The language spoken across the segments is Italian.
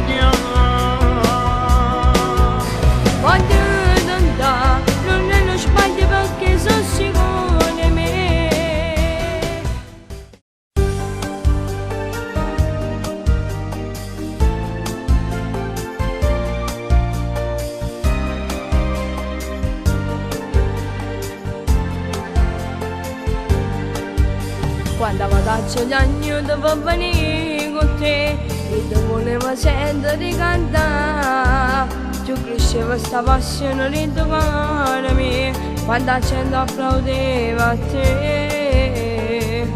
sbagliare. Voglio andare, non è uno sbaglio perché sono sicuro di me. Quando vado a Giuliano devo venire con te e ti volevo sentire cantare. Tu cresceva sta passione di trovare me quando la gente applaudeva a te.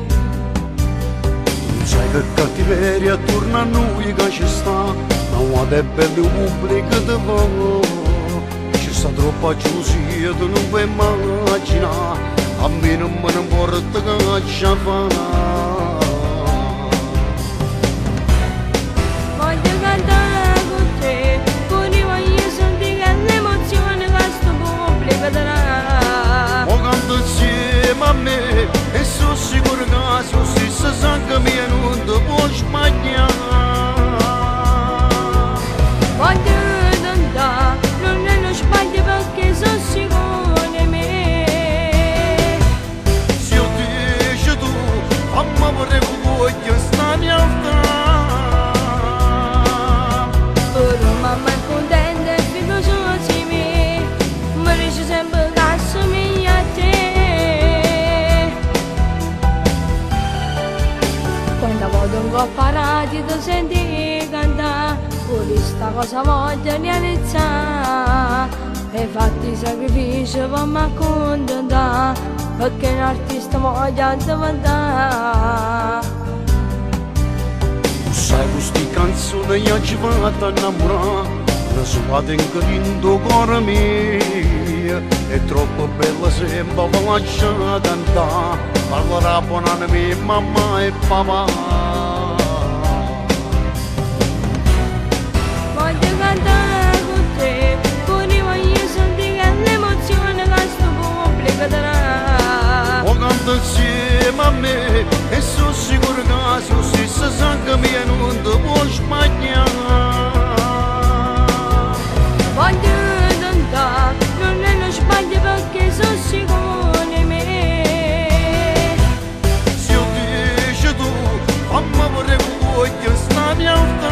Sai che cattiveria attorno a noi che ci sta, non è bello pubblico di voi. Ci sta troppa gelosia, tu non puoi immaginare. A me non me ne importa che ci fa. Voglio cantare con te, pure voglio sentire l'emozione che sto pubblico darà. O canto insieme a me e sono sicuro che su stessa sangue mia non ti può sbagliare. Voglio andare, non è uno sbaglio perché sono sicuro di me. Se io dici tu, mamma vorrei che voglio stare in alta. Ora mamma è contenta e fiduciosa di me, mi dice sempre che assomiglia a te. Quando vado in coppa radio ti senti cantare, pure sta cosa voglio realizzare. E fatti sacrifici per mi accontentare, perché un artista voglio diventare. Sai queste canzoni io ci vado a innamorare, la sua tengo dentro cuore mio. È troppo bella sempre per lasciare andare, parlerà buona mia mamma e papà. Voglio cantare con te, pure voglio sentire l'emozione che sto pubblico darà. O canto insieme a me e sono sicuro che su stessa sangue mia non ti può sbagliare. Voglio andare, non è uno sbaglio perché sono sicuro di me. Se io dici tu, mamma vorrei che voglio stare in alta.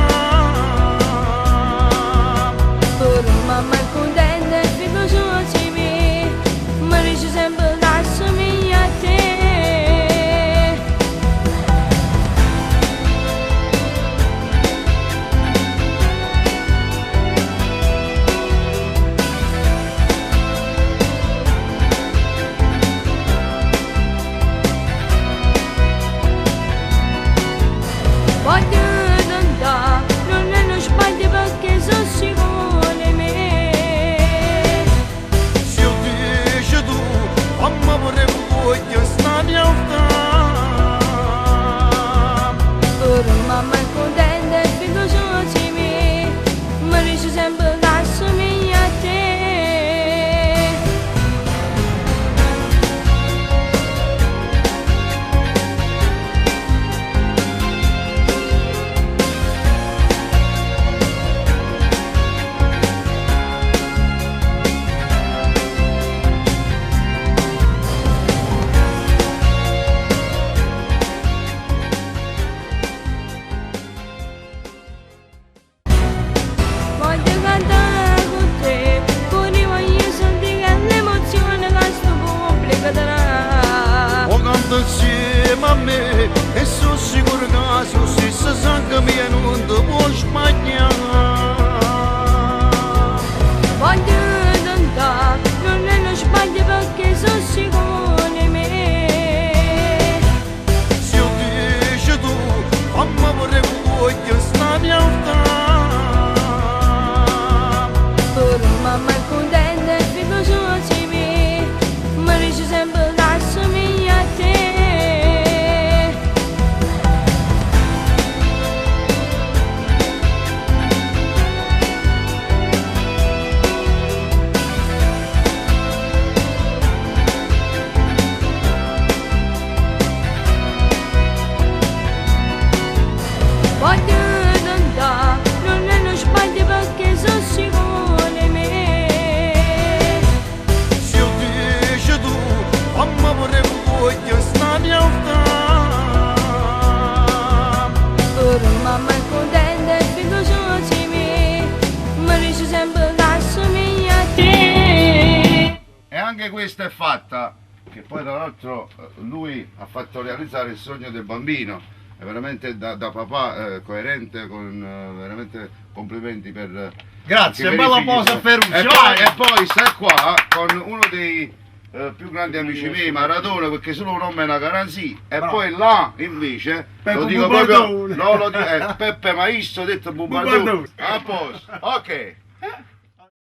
Ora mamma è contenta e fiduciosa di me, mi dice sempre che assomiglia a te. che questa è fatta, che poi tra l'altro lui ha fatto realizzare il sogno del bambino, è veramente da papà coerente, con veramente complimenti per... Grazie, per i bella figli posa suoi. Ferruccio, e vai! poi sta qua con uno dei più grandi amici miei, Maradona, perché solo un nome è una garanzia, e Bravo. poi là invece Peppo lo dico Bubardone. proprio, no, lo dico, Peppe Maistro detto Bubardone. Bubardone. A posto, ok.